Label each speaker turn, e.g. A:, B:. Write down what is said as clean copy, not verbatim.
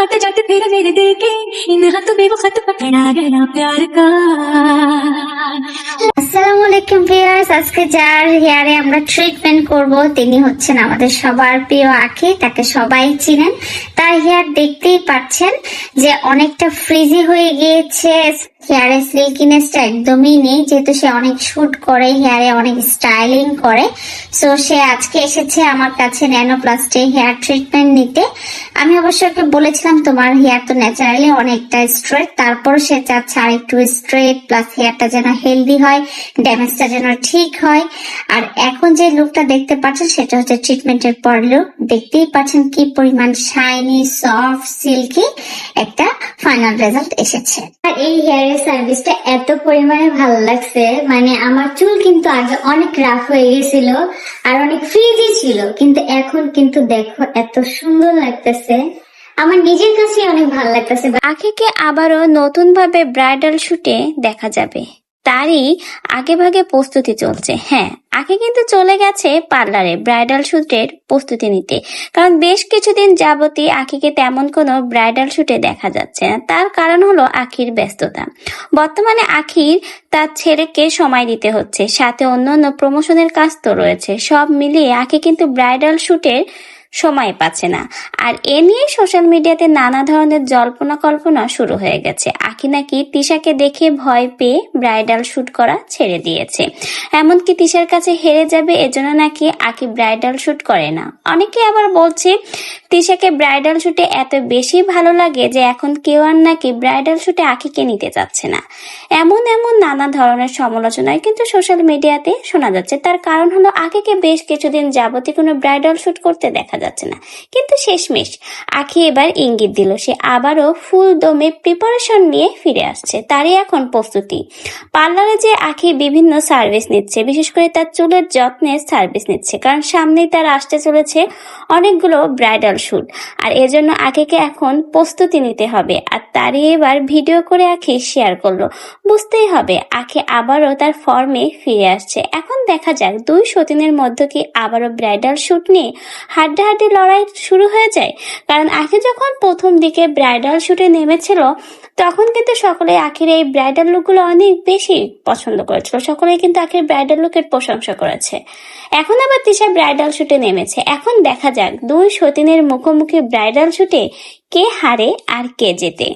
A: आते जाते फिर मेरे दिल के इन हाथों में वो खत पकड़ा गया प्यार का।
B: আসসালামু আলাইকুম ভিউয়ার্স, আজকে যার হেয়ারে আমরা ট্রিটমেন্ট করব তিনি হচ্ছেন আমাদের সবার প্রিয় আখি। তাকে সবাই চিনেন। তার হেয়ার দেখতেই পাচ্ছেন যে অনেকটা ফ্রিজি হয়ে গিয়েছে, হেয়ারে সিল্কিনেসটা একদমই নেই, যেহেতু সে অনেক শুট করে, হেয়ারে অনেক স্টাইলিং করে। সো সে আজকে এসেছে আমার কাছে ন্যানোপ্লাস্টে হেয়ার ট্রিটমেন্ট নিতে। আমি অবশ্য ওকে বলেছিলাম তোমার হেয়ার তো ন্যাচারালি অনেকটা স্ট্রেট, তারপর সে চাচ্ছে আর একটু স্ট্রেট প্লাস হেয়ারটা যেন হেলদি হয়, ড্যামেজটা যেন ঠিক হয়। আর এখন যে লুকটা দেখতে পাচ্ছেন সেটা হচ্ছে ট্রিটমেন্টের পর লুক। দেখতেই পাচ্ছেন কি পরিমাণ শাইনি, সফট, সিল্কি একটা ফাইনাল রেজাল্ট এসেছে। আর এই হেয়ারের সার্ভিসটা এত পরিমাণে ভালো লাগছে, মানে আমার চুল কিন্তু আগে অনেক রাফ হয়ে গেছিল আর অনেক ফ্রিজি ছিল, কিন্তু এখন কিন্তু দেখো এত সুন্দর লাগতেছে, আমার নিজের কাছে অনেক ভালো লাগতেছে।
C: আখিকে আবারও নতুন ভাবে ব্রাইডাল শুটে দেখা যাবে, তারই আগে ভাগে প্রস্তুতি চলছে। হ্যাঁ, আখি কিন্তু চলে গেছে পার্লারে ব্রাইডাল শুটের প্রস্তুতি নিতে, কারণ বেশ কিছুদিন যাবতই আখিকে তেমন কোনো ব্রাইডাল শুটে দেখা যাচ্ছে না। তার কারণ হলো আখির ব্যস্ততা। বর্তমানে আখির তার ছেলেকে সময় দিতে হচ্ছে, সাথে অন্যান্য প্রমোশনের কাজ তো রয়েছে। সব মিলিয়ে আখি কিন্তু ব্রাইডাল শুটের সময় পাচ্ছে না। আর এ নিয়ে সোশ্যাল মিডিয়াতে নানা ধরনের জল্পনা কল্পনা শুরু হয়ে গেছে। আখি নাকি তিশাকে দেখে ভয় পেয়ে ব্রাইডাল শুট করা ছেড়ে দিয়েছে, এমনকি তিশার কাছে হেরে যাবে এজন্য নাকি আখি ব্রাইডাল শুট করে না। অনেকে আবার বলছে তিশাকে ব্রাইডাল শুটে এত বেশি ভালো লাগে যে এখন কেউ আর নাকি ব্রাইডাল শুটে আখিকে নিতে চাচ্ছে না। এমন নানা ধরনের সমালোচনায় কিন্তু সোশ্যাল মিডিয়াতে শোনা যাচ্ছে। তার কারণ হলো আখিকে বেশ কিছুদিন যাবতীয় কোনো ব্রাইডাল শুট করতে দেখা যাচ্ছে না, কিন্তু শেষমেশ আখি এবার ইঙ্গিত দিল সে আবারও ফুল দমে প্রিপারেশন নিয়ে ফিরে আসছে। তারই এখন প্রস্তুতি। পার্লারে যে আখি বিভিন্ন সার্ভিস নিচ্ছে, বিশেষ করে তার চুলের যত্নের সার্ভিস নিচ্ছে, কারণ সামনেই তার আসতে চলেছে অনেকগুলো ব্রাইডাল শুট। আর এজন্য আখিকে এখন প্রস্তুতি নিতে হবে। আর তারই এবার ভিডিও করে আখি শেয়ার করলো। বুঝতেই হবে আখি আবারও তার ফর্মে ফিরে আসছে। এখন দেখা যাক দুই সতীনের মধ্যে কি আবারও ব্রাইডাল শুট নিয়ে হাড্ডাহাড্ডি লড়াই শুরু হয়ে যায়। কারণ আখি যখন প্রথম দিকে ব্রাইডাল শুটে নেমেছিল তখন কিন্তু সকলে আখির এই ব্রাইডাল লুকগুলো অনেক বেশি পছন্দ করেছিল, সকলে কিন্তু আখির ব্রাইডাল লুকের প্রশংসা করেছে। এখন আবার তিশা ব্রাইডাল শুটে নেমেছে। এখন দেখা যাক দুই সতীনের মুখোমুখি ব্রাইডাল শুটে কে হারে আর কে জেতে।